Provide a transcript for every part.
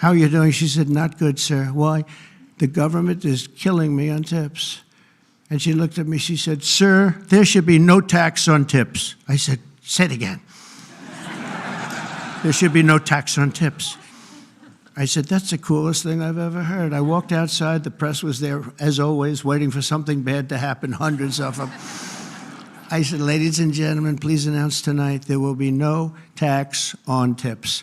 how are you doing? She said, not good, sir. Why? The government is killing me on tips. And she looked at me, she said, sir, there should be no tax on tips. I said, say it again. There should be no tax on tips. I said, that's the coolest thing I've ever heard. I walked outside, the press was there, as always, waiting for something bad to happen, hundreds of them. I said, ladies and gentlemen, please announce tonight there will be no tax on tips.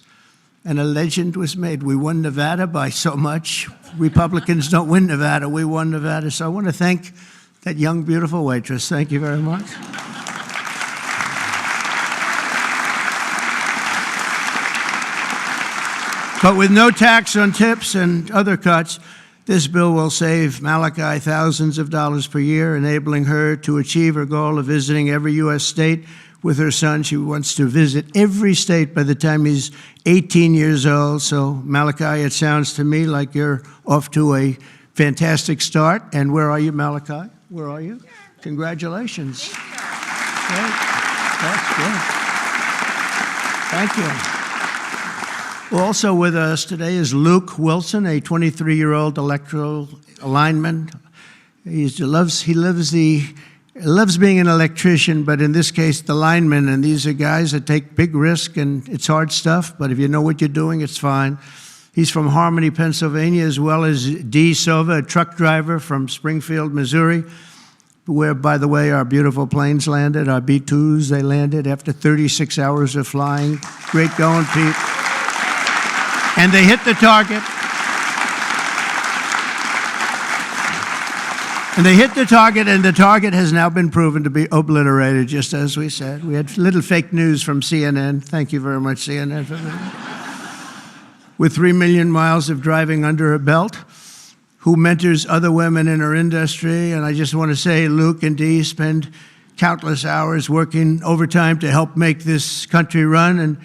And a legend was made. We won Nevada by so much. Republicans don't win Nevada. We won Nevada. So I want to thank that young, beautiful waitress. Thank you very much. But with no tax on tips and other cuts, this bill will save Malachi thousands of dollars per year, enabling her to achieve her goal of visiting every U.S. state with her son. She wants to visit every state by the time he's 18 years old. So, Malachi, it sounds to me like you're off to a fantastic start. And where are you, Malachi? Where are you? Congratulations. Great. That's good. Thank you. Also with us today is Luke Wilson, a 23-year-old electoral lineman. He loves being an electrician, but in this case, the lineman. And these are guys that take big risk, and it's hard stuff. But if you know what you're doing, it's fine. He's from Harmony, Pennsylvania, as well as Dee Sova, a truck driver from Springfield, Missouri, where, by the way, our beautiful planes landed, our B-2s. They landed after 36 hours of flying. Great going, Pete. And they hit the target. And they hit the target, and the target has now been proven to be obliterated, just as we said. We had little fake news from CNN. Thank you very much, CNN, for that. With 3 million miles of driving under her belt, who mentors other women in her industry. And I just want to say, Luke and Dee spend countless hours working overtime to help make this country run. And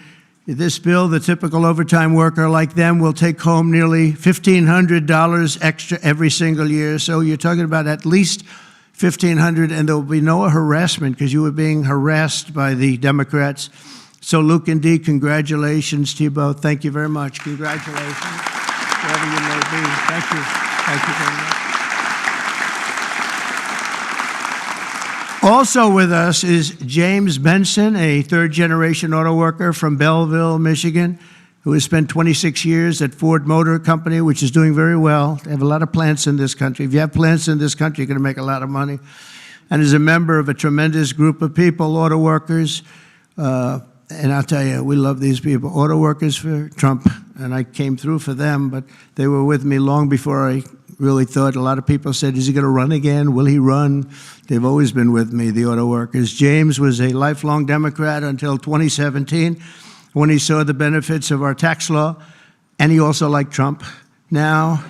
this bill, the typical overtime worker like them will take home nearly $1,500 extra every single year. So you're talking about at least $1,500, and there will be no harassment because you were being harassed by the Democrats. So Luke and Dee, congratulations to you both. Thank you very much. Congratulations, wherever you may be. Thank you. Thank you very much. Also with us is James Benson, a third-generation auto worker from Belleville, Michigan, who has spent 26 years at Ford Motor Company, which is doing very well. They have a lot of plants in this country. If you have plants in this country, you're going to make a lot of money. And is a member of a tremendous group of people, auto workers. And I'll tell you, we love these people. Auto workers for Trump, and I came through for them, but they were with me long before I really thought. A lot of people said, is he going to run again? Will he run? They've always been with me, the auto workers. James was a lifelong Democrat until 2017 when he saw the benefits of our tax law, and he also liked Trump. Now,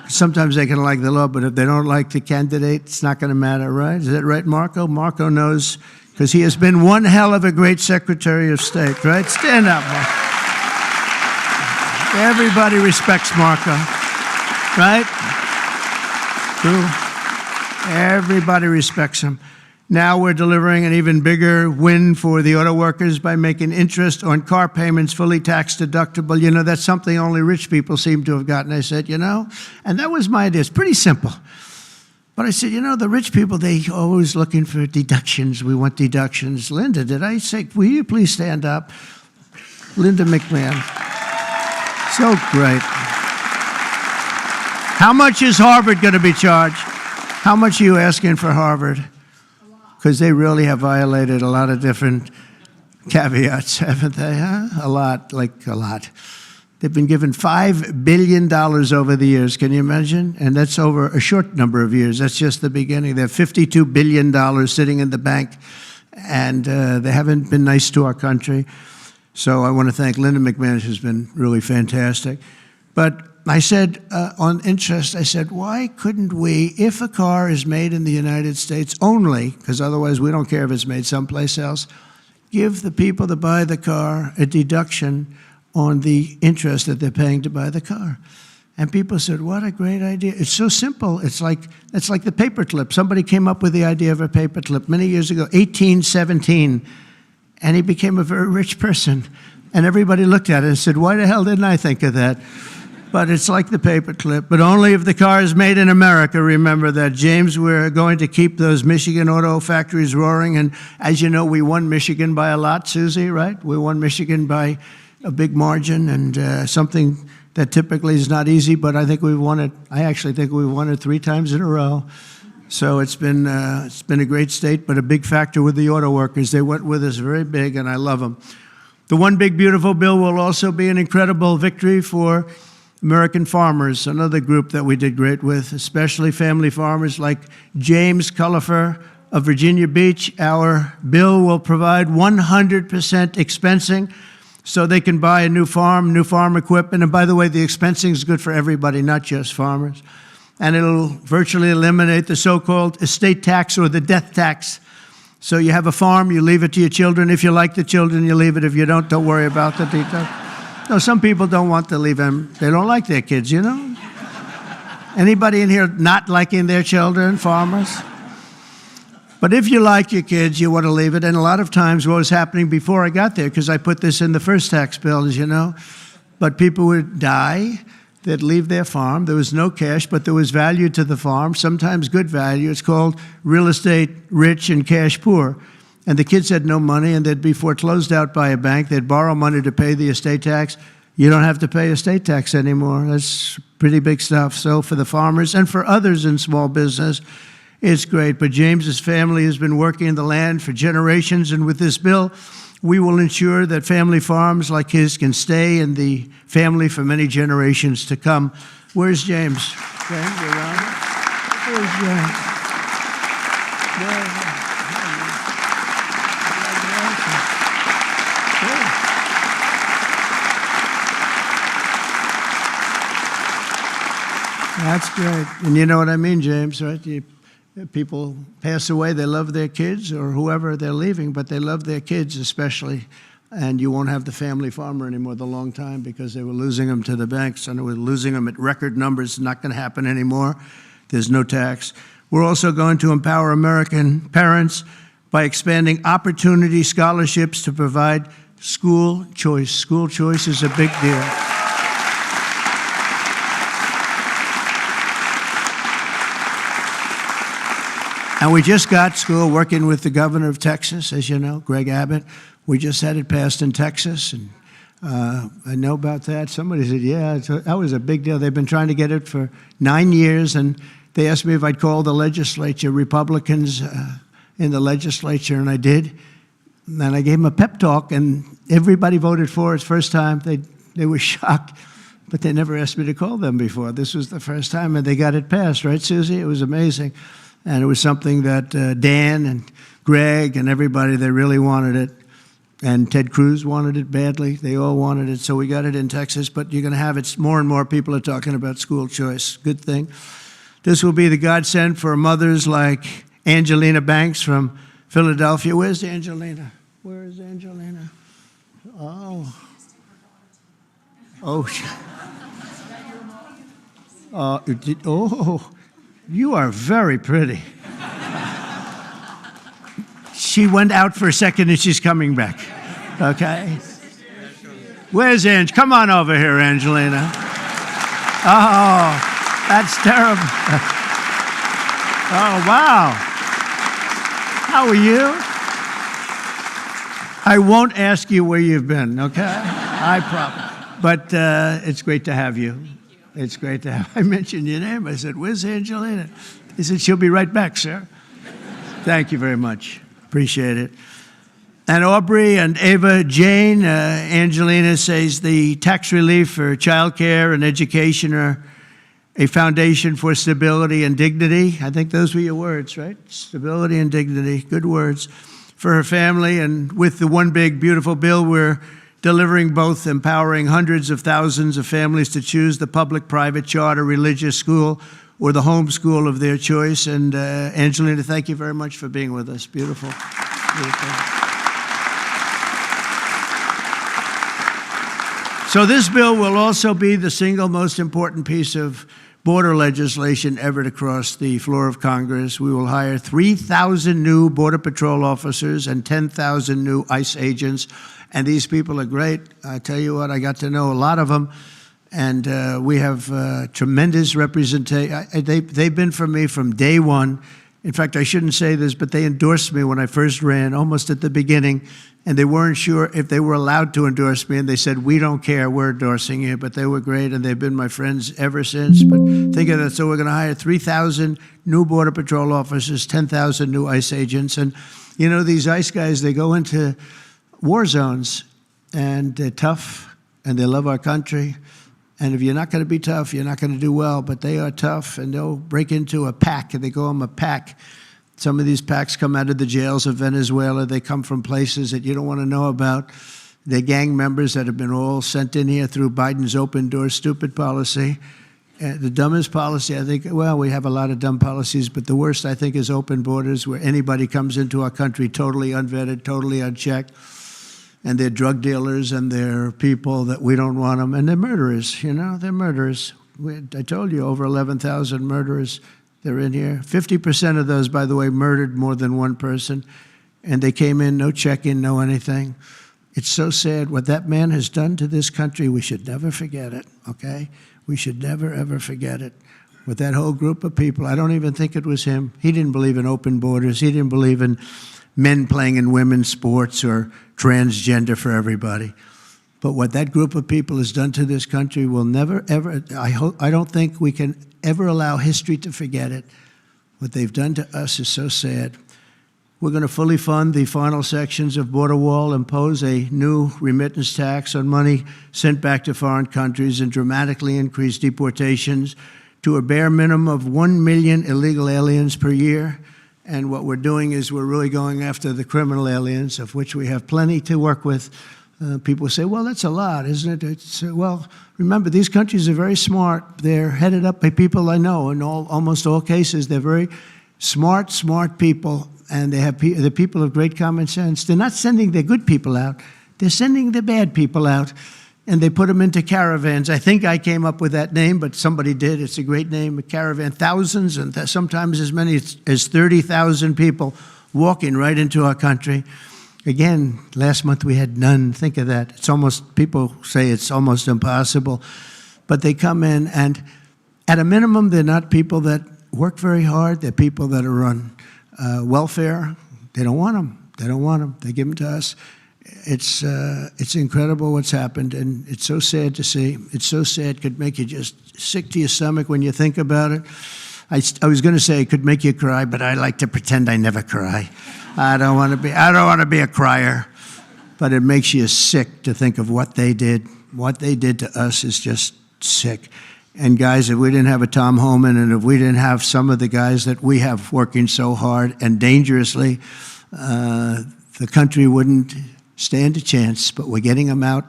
sometimes they can like the law, but if they don't like the candidate, it's not going to matter, right? Is that right, Marco? Marco knows, because he has been one hell of a great Secretary of State, right? Stand up, Marco. Everybody respects Marco, right? True. Everybody respects him. Now we're delivering an even bigger win for the auto workers by making interest on car payments fully tax deductible. You know, that's something only rich people seem to have gotten. I said, you know, and that was my idea. It's pretty simple. But I said, you know, the rich people, they always looking for deductions. We want deductions. Linda, did I say, will you please stand up? Linda McMahon. So great. How much is Harvard going to be charged? How much are you asking for Harvard? Because they really have violated a lot of different caveats, haven't they? Huh? A lot, like a lot. They've been given $5 billion over the years. Can you imagine? And that's over a short number of years. That's just the beginning. They have $52 billion sitting in the bank, and they haven't been nice to our country. So I want to thank Linda McMahon, who's been really fantastic. But I said, on interest, I said, why couldn't we, if a car is made in the United States only, because otherwise we don't care if it's made someplace else, give the people that buy the car a deduction on the interest that they're paying to buy the car. And people said, what a great idea. It's so simple. It's like the paperclip. Somebody came up with the idea of a paperclip many years ago, 1817, and he became a very rich person. And everybody looked at it and said, why the hell didn't I think of that? But it's like the paperclip, but only if the car is made in America. Remember that, James. We're going to keep those Michigan auto factories roaring. And as you know, we won Michigan by a lot, Susie, right? We won Michigan by a big margin, and something that typically is not easy, but I think we've won it. I actually think we've won it 3 times in a row. So it's been a great state, but a big factor with the auto workers. They went with us very big, and I love them. The One Big Beautiful Bill will also be an incredible victory for American farmers, another group that we did great with, especially family farmers like James Cullifer of Virginia Beach. Our bill will provide 100% expensing so they can buy a new farm equipment. And by the way, the expensing is good for everybody, not just farmers. And it'll virtually eliminate the so-called estate tax or the death tax. So you have a farm, you leave it to your children. If you like the children, you leave it. If you don't worry about the details. No, some people don't want to leave them. They don't like their kids, you know? Anybody in here not liking their children, farmers? But if you like your kids, you want to leave it. And a lot of times what was happening before I got there, because I put this in the first tax bill, as you know, but people would die, they'd leave their farm. There was no cash, but there was value to the farm, sometimes good value. It's called real estate rich and cash poor. And the kids had no money, and they'd be foreclosed out by a bank. They'd borrow money to pay the estate tax. You don't have to pay estate tax anymore. That's pretty big stuff. So for the farmers and for others in small business, it's great. But James's family has been working in the land for generations, and with this bill, we will ensure that family farms like his can stay in the family for many generations to come. Where's James? James, you around? Where's James? That's great. And you know what I mean, James, right? People pass away, they love their kids or whoever they're leaving, but they love their kids especially. And you won't have the family farmer anymore the long time because they were losing them to the banks, and they were losing them at record numbers. It's not going to happen anymore. There's no tax. We're also going to empower American parents by expanding opportunity scholarships to provide school choice. School choice is a big deal. And we just got school working with the governor of Texas, as you know, Greg Abbott. We just had it passed in Texas, and I know about that. Somebody said, yeah, that was a big deal. They've been trying to get it for 9 years, and they asked me if I'd call the legislature, Republicans in the legislature, and I did. And I gave them a pep talk, and everybody voted for it. First time, they were shocked, but they never asked me to call them before. This was the first time, and they got it passed, right, Susie? It was amazing. And it was something that Dan and Greg and everybody, they really wanted it. And Ted Cruz wanted it badly. They all wanted it. So we got it in Texas, but you're going to have it. More and more people are talking about school choice. Good thing. This will be the godsend for mothers like Angelina Banks from Philadelphia. Where's Angelina? Where is Angelina? Oh. Oh. You are very pretty. She went out for a second and she's coming back. Okay? Where's Ange? Come on over here, Angelina. Oh, that's terrible. Oh, wow. How are you? I won't ask you where you've been, okay? I promise. But it's great to have you. It's great to have. I mentioned your name. I said, where's Angelina? He said, she'll be right back, sir. Thank you very much. Appreciate it. And Aubrey and Ava Jane, Angelina says the tax relief for child care and education are a foundation for stability and dignity. I think those were your words, right? Stability and dignity. Good words for her family. And with the One Big Beautiful Bill, we're delivering both, empowering hundreds of thousands of families to choose the public, private, charter, religious school, or the home school of their choice. And Angelina, thank you very much for being with us. Beautiful. Beautiful. So this bill will also be the single most important piece of border legislation ever to cross the floor of Congress. We will hire 3,000 new Border Patrol officers and 10,000 new ICE agents. And these people are great. I tell you what, I got to know a lot of them. And we have tremendous representation. They've been for me from day one. In fact, I shouldn't say this, but they endorsed me when I first ran, almost at the beginning, and they weren't sure if they were allowed to endorse me, and they said, we don't care, we're endorsing you. But they were great, and they've been my friends ever since. But think of that. So we're going to hire 3,000 new Border Patrol officers, 10,000 new ICE agents. And, you know, these ICE guys, they go into war zones, and they're tough, and they love our country. And if you're not going to be tough, you're not going to do well. But they are tough, and they'll break into a pack, and they call them a pack. Some of these packs come out of the jails of Venezuela. They come from places that you don't want to know about. They're gang members that have been all sent in here through Biden's open door stupid policy. The dumbest policy, I think, well, we have a lot of dumb policies, but the worst, I think, is open borders, where anybody comes into our country totally unvetted, totally unchecked. And they're drug dealers, and they're people that we don't want them. And they're murderers, you know, they're murderers. I told you, over 11,000 murderers. They're in here. 50% of those, by the way, murdered more than one person. And they came in, no check-in, no anything. It's so sad. What that man has done to this country, we should never forget it, okay? We should never, ever forget it. With that whole group of people, I don't even think it was him. He didn't believe in open borders. He didn't believe in men playing in women's sports or transgender for everybody. But what that group of people has done to this country will never, ever, I don't think we can ever allow history to forget it. What they've done to us is so sad. We're going to fully fund the final sections of Border Wall, impose a new remittance tax on money sent back to foreign countries, and dramatically increase deportations to a bare minimum of 1 million illegal aliens per year. And what we're doing is we're really going after the criminal aliens, of which we have plenty to work with. People say, well, that's a lot, isn't it? Well, remember, these countries are very smart. They're headed up by people I know. In almost all cases, they're very smart people, and they're people of great common sense. They're not sending their good people out. They're sending the bad people out, and they put them into caravans. I think I came up with that name, but somebody did. It's a great name, a caravan. Thousands, and sometimes as many as 30,000 people walking right into our country. Again, last month we had none. Think of that. It's almost, people say it's almost impossible. But they come in, and at a minimum, they're not people that work very hard. They're people that are on welfare. They don't want them. They don't want them. They give them to us. It's incredible what's happened, and it's so sad to see. It's so sad. It could make you just sick to your stomach when you think about it. I was going to say it could make you cry, but I like to pretend I never cry. I don't want to be a crier, but it makes you sick to think of what they did. What they did to us is just sick. And guys, if we didn't have a Tom Homan, and if we didn't have some of the guys that we have working so hard and dangerously, the country wouldn't stand a chance. But we're getting them out,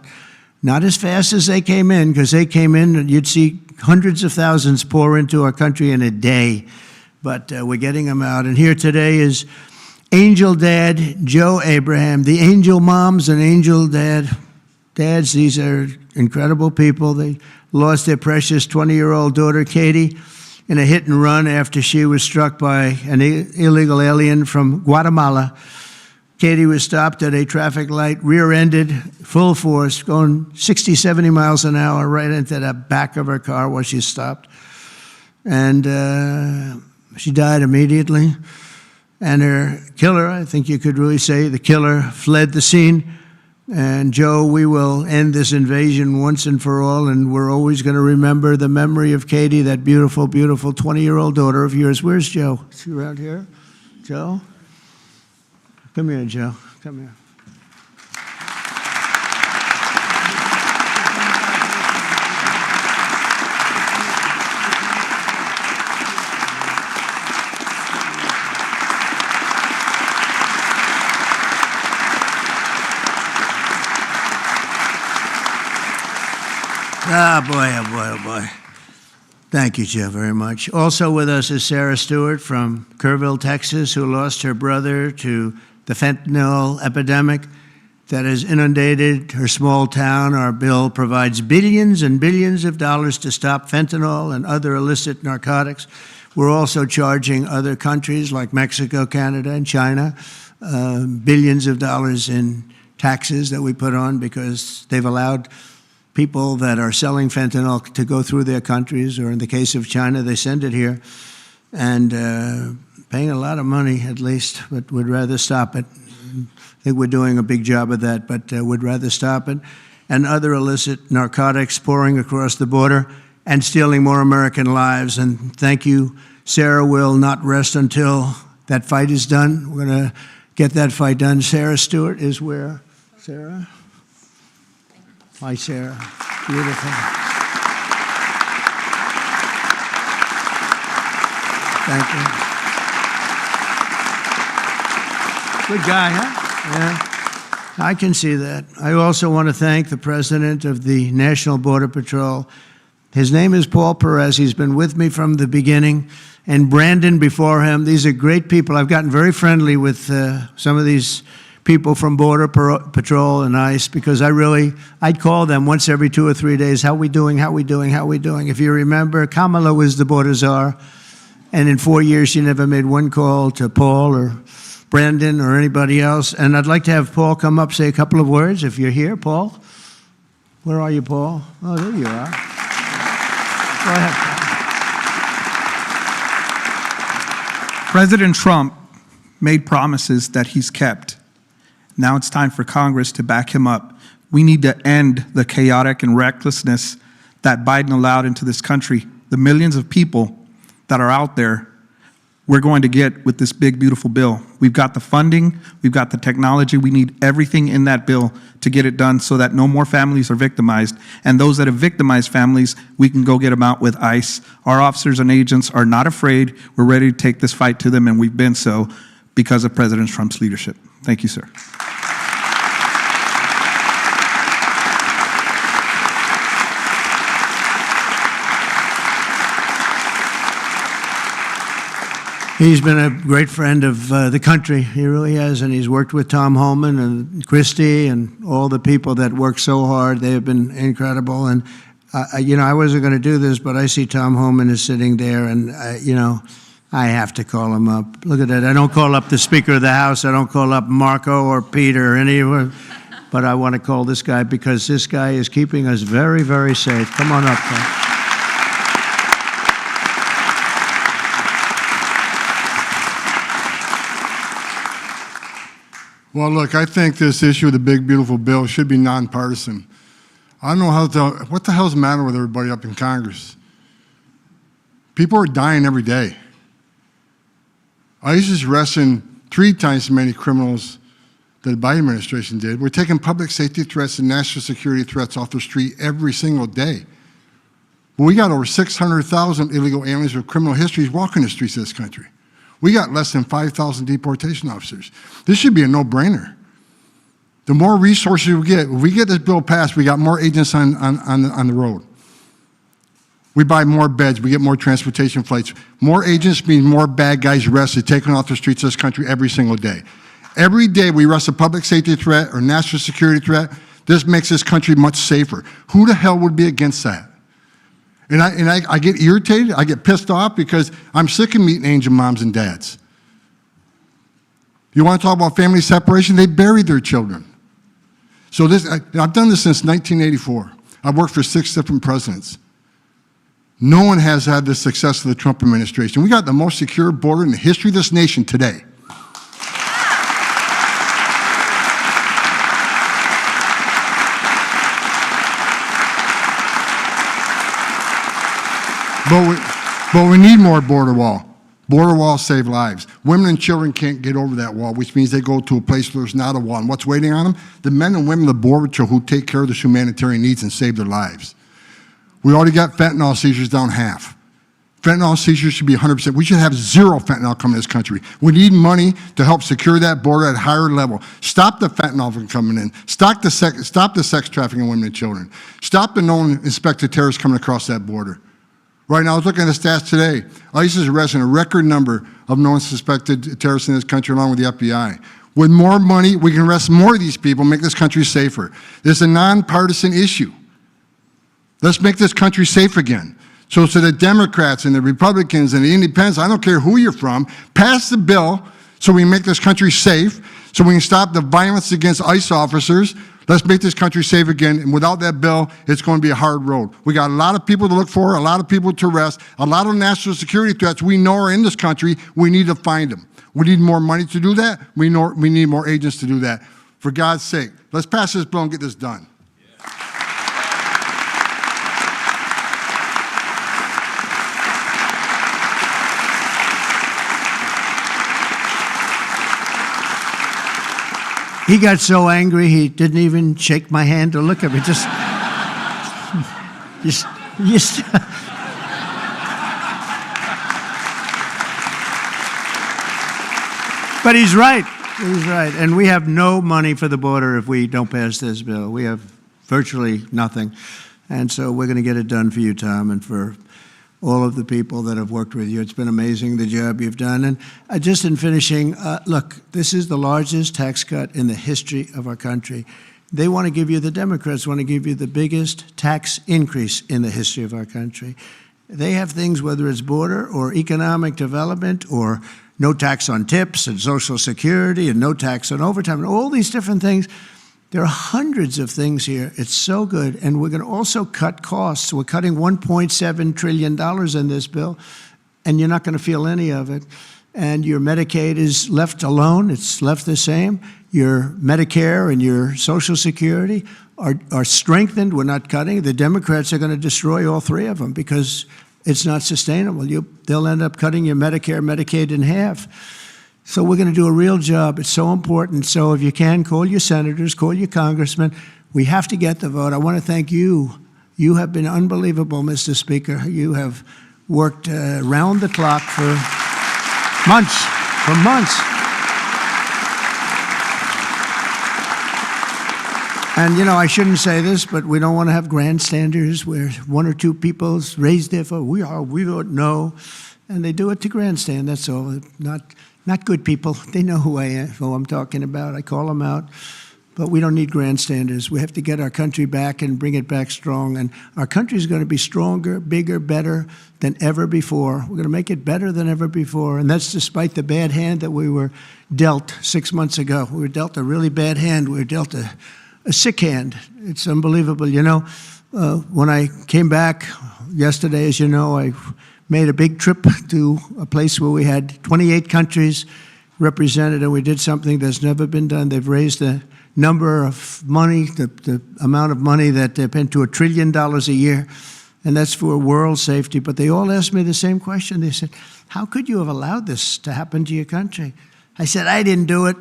not as fast as they came in, because they came in and you'd see hundreds of thousands pour into our country in a day. But we're getting them out. And here today is Angel Dad Joe Abraham, the Angel Moms and Angel Dads. These are incredible people. They lost their precious 20-year-old daughter, Katie, in a hit and run after she was struck by an illegal alien from Guatemala. Katie was stopped at a traffic light, rear-ended, full force, going 60, 70 miles an hour right into the back of her car while she stopped. And she died immediately. And her killer, I think you could really say, the killer fled the scene. And Joe, we will end this invasion once and for all, and we're always going to remember the memory of Katie, that beautiful, beautiful 20-year-old daughter of yours. Where's Joe? Is he around here? Joe? Come here, Joe. Come here. Ah, boy, oh, boy, oh, boy. Thank you, Joe, very much. Also with us is Sarah Stewart from Kerrville, Texas, who lost her brother to the fentanyl epidemic that has inundated her small town. Our bill provides billions and billions of dollars to stop fentanyl and other illicit narcotics. We're also charging other countries like Mexico, Canada, and China billions of dollars in taxes that we put on because they've allowed people that are selling fentanyl to go through their countries, or in the case of China, they send it here, and paying a lot of money at least, but would rather stop it. I think we're doing a big job of that, but would rather stop it. And other illicit narcotics pouring across the border and stealing more American lives. And thank you. Sarah will not rest until that fight is done. We're going to get that fight done. Sarah Stewart is where? Sarah? Hi, Sarah. Beautiful. Thank you. Good guy, huh? Yeah. I can see that. I also want to thank the president of the National Border Patrol. His name is Paul Perez. He's been with me from the beginning. And Brandon before him. These are great people. I've gotten very friendly with some of these people from Border Patrol and ICE, because I'd call them once every 2 or 3 days. How we doing? How we doing? How we doing? If you remember, Kamala was the border czar. And in 4 years, she never made one call to Paul or Brandon or anybody else. And I'd like to have Paul come up, say a couple of words, if you're here. Paul? Where are you, Paul? Oh, there you are. Go ahead, Paul. President Trump made promises that he's kept. Now it's time for Congress to back him up. We need to end the chaotic and recklessness that Biden allowed into this country. The millions of people that are out there, we're going to get with this big, beautiful bill. We've got the funding, we've got the technology, we need everything in that bill to get it done so that no more families are victimized. And those that have victimized families, we can go get them out with ICE. Our officers and agents are not afraid. We're ready to take this fight to them, and we've been so because of President Trump's leadership. Thank you, sir. He's been a great friend of the country. He really has, and he's worked with Tom Homan and Christie and all the people that work so hard. They have been incredible. And, you know, I wasn't going to do this, but I see Tom Homan is sitting there, and, you know, I have to call him up. Look at that. I don't call up the Speaker of the House. I don't call up Marco or Peter or anyone. But I want to call this guy because this guy is keeping us very, very safe. Come on up, Tom. Well, look, I think this issue of the big, beautiful bill should be nonpartisan. I don't know what the hell's the matter with everybody up in Congress? People are dying every day. ICE is arresting 3 times as many criminals that the Biden administration did. We're taking public safety threats and national security threats off the street every single day. But we got over 600,000 illegal aliens with criminal histories walking the streets of this country. We got less than 5,000 deportation officers. This should be a no-brainer. The more resources we get, if we get this bill passed, we got more agents on the road. We buy more beds, we get more transportation flights. More agents means more bad guys arrested, taken off the streets of this country every single day. Every day we arrest a public safety threat or national security threat, this makes this country much safer. Who the hell would be against that? And I get irritated, I get pissed off because I'm sick of meeting angel moms and dads. You want to talk about family separation? They buried their children. So I've done this since 1984. I've worked for 6 different presidents. No one has had the success of the Trump administration. We got the most secure border in the history of this nation today. But we need more border wall. Border walls save lives. Women and children can't get over that wall, which means they go to a place where there's not a wall. And what's waiting on them? The men and women of the Border Patrol who take care of the humanitarian needs and save their lives. We already got fentanyl seizures down half. Fentanyl seizures should be 100%. We should have 0 fentanyl coming to this country. We need money to help secure that border at a higher level. Stop the fentanyl from coming in. Stop the sex trafficking of women and children. Stop the known inspected terrorists coming across that border. Right now, I was looking at the stats today. ICE is arresting a record number of known suspected terrorists in this country along with the FBI. With more money, we can arrest more of these people, make this country safer. This is a nonpartisan issue. Let's make this country safe again. So the Democrats and the Republicans and the Independents, I don't care who you're from, pass the bill so we can make this country safe, so we can stop the violence against ICE officers. Let's make this country safe again, and without that bill, it's going to be a hard road. We got a lot of people to look for, a lot of people to arrest, a lot of national security threats we know are in this country. We need to find them. We need more money to do that. We need more agents to do that. For God's sake, let's pass this bill and get this done. He got so angry he didn't even shake my hand or look at me. Just But he's right. He's right. And we have no money for the border if we don't pass this bill. We have virtually nothing. And so we're going to get it done for you, Tom, and for all of the people that have worked with you. It's been amazing, the job you've done. And just in finishing, look, this is the largest tax cut in the history of our country. They want to give you, the Democrats want to give you the biggest tax increase in the history of our country. They have things, whether it's border or economic development or no tax on tips and Social Security and no tax on overtime and all these different things. There are hundreds of things here. It's so good. And we're going to also cut costs. We're cutting $1.7 trillion in this bill, and you're not going to feel any of it. And your Medicaid is left alone. It's left the same. Your Medicare and your Social Security are strengthened. We're not cutting. The Democrats are going to destroy all three of them because it's not sustainable. They'll end up cutting your Medicare, Medicaid in half. So we're going to do a real job. It's so important. So if you can, call your senators, call your congressmen. We have to get the vote. I want to thank you. You have been unbelievable, Mr. Speaker. You have worked round the clock for months, And, you know, I shouldn't say this, but we don't want to have grandstanders where one or two people raise their vote. We vote no. And they do it to grandstand, that's all. Not good people. They know who I'm talking about. I call them out. But we don't need grandstanders. We have to get our country back and bring it back strong. And our country is going to be stronger, bigger, better than ever before. We're going to make it better than ever before. And that's despite the bad hand that we were dealt 6 months ago. We were dealt a really bad hand. We were dealt a sick hand. It's unbelievable. You know, when I came back yesterday, as you know, I made a big trip to a place where we had 28 countries represented, and we did something that's never been done. They've raised the number of money, the amount of money that they've been to $1 trillion a year, and that's for world safety. But they all asked me the same question. They said, how could you have allowed this to happen to your country? I said, I didn't do it.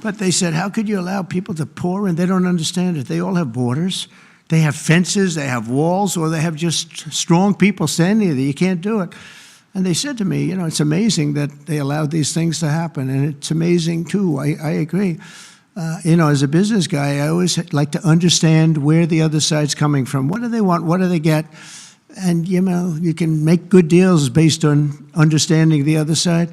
But they said, how could you allow people to pour in? They don't understand it. They all have borders. They have fences, they have walls, or they have just strong people standing there. You can't do it. And they said to me, you know, it's amazing that they allowed these things to happen. And it's amazing, too. I agree. You know, as a business guy, I always like to understand where the other side's coming from. What do they want? What do they get? And, you know, you can make good deals based on understanding the other side.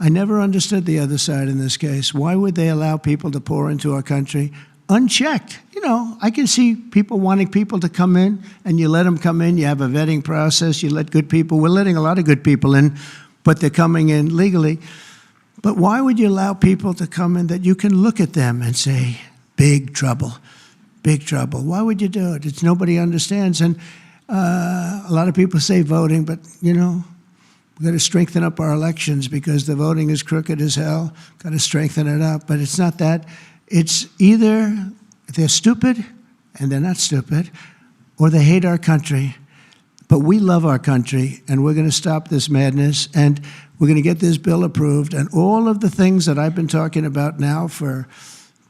I never understood the other side in this case. Why would they allow people to pour into our country unchecked? You know, I can see people wanting people to come in, and you let them come in. You have a vetting process. You let good people. We're letting a lot of good people in, but they're coming in legally. But why would you allow people to come in that you can look at them and say, big trouble, big trouble? Why would you do it? It's nobody understands. And a lot of people say voting, but, you know, we've got to strengthen up our elections because the voting is crooked as hell. Got to strengthen it up. But it's not that. It's either they're stupid and they're not stupid, or they hate our country. But we love our country, and we're going to stop this madness, and we're going to get this bill approved. And all of the things that I've been talking about now for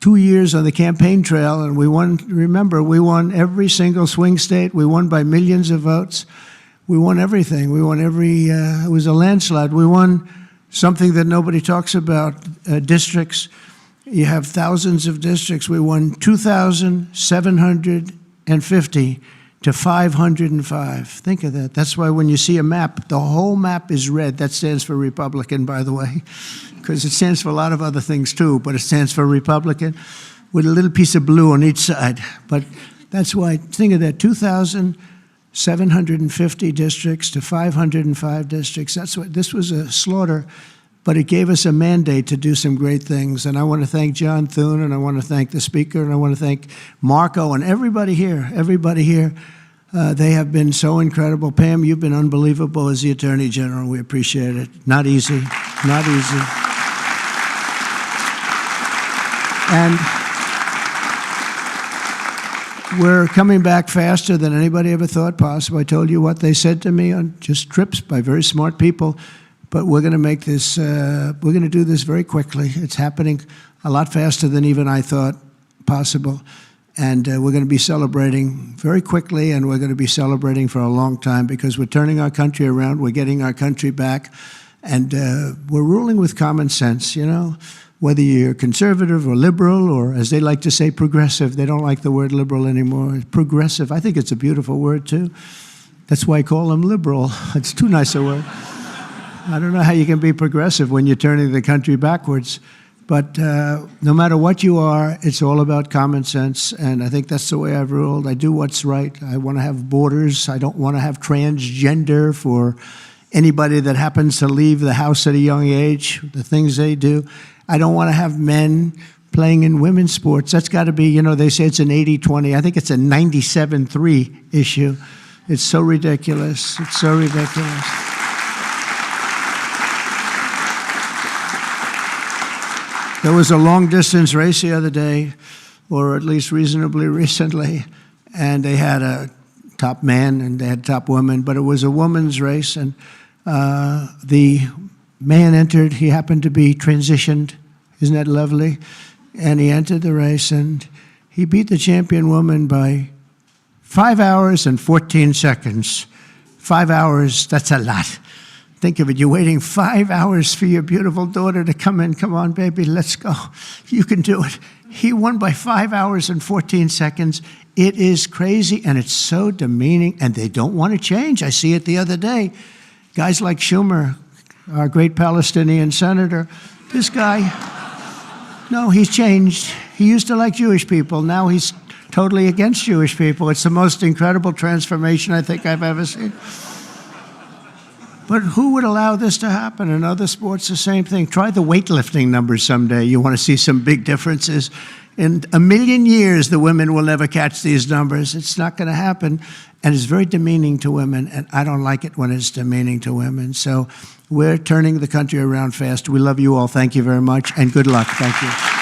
2 years on the campaign trail, and we won, remember, we won every single swing state. We won by millions of votes. We won everything. We won every, it was a landslide. We won something that nobody talks about, districts. You have thousands of districts. We won 2,750 to 505. Think of that. That's why when you see a map, the whole map is red. That stands for Republican, by the way, because it stands for a lot of other things too, but it stands for Republican with a little piece of blue on each side. But that's why, think of that, 2,750 districts to 505 districts. That's what, this was a slaughter. but it gave us a mandate to do some great things. And I want to thank John Thune, and I want to thank the speaker, and I want to thank Marco and everybody here, they have been so incredible. Pam, you've been unbelievable as the Attorney General. We appreciate it. Not easy, not easy. And we're coming back faster than anybody ever thought possible. I told you what they said to me on just trips by very smart people, but we're going to make this, we're going to do this very quickly. It's happening a lot faster than even I thought possible. And we're going to be celebrating very quickly, and we're going to be celebrating for a long time because we're turning our country around, we're getting our country back, and we're ruling with common sense, you know? Whether you're conservative or liberal, or as they like to say, progressive. They don't like the word liberal anymore. Progressive, I think it's a beautiful word too. That's why I call them liberal. It's too nice a word. I don't know how you can be progressive when you're turning the country backwards. But no matter what you are, it's all about common sense, and I think that's the way I've ruled. I do what's right. I want to have borders. I don't want to have transgender for anybody that happens to leave the house at a young age, the things they do. I don't want to have men playing in women's sports. That's got to be, you know, they say it's an 80-20. I think it's a 97-3 issue. It's so ridiculous. It's so ridiculous. There was a long-distance race the other day, or at least reasonably recently, and they had a top man and they had top woman, but it was a woman's race, and the man entered. He happened to be transitioned. Isn't that lovely? And he entered the race, and he beat the champion woman by 5 hours and 14 seconds. 5 hours, that's a lot. Think of it, you're waiting 5 hours for your beautiful daughter to come in. Come on, baby, let's go. You can do it. He won by 5 hours and 14 seconds. It is crazy, and it's so demeaning, and they don't want to change. I see it the other day. Guys like Schumer, our great Palestinian senator, this guy, no, he's changed. He used to like Jewish people. Now he's totally against Jewish people. It's the most incredible transformation I think I've ever seen. But who would allow this to happen? In other sports, the same thing. Try the weightlifting numbers someday. You want to see some big differences. In a million years, the women will never catch these numbers. It's not going to happen. And it's very demeaning to women, and I don't like it when it's demeaning to women. So we're turning the country around fast. We love you all. Thank you very much, and good luck. Thank you.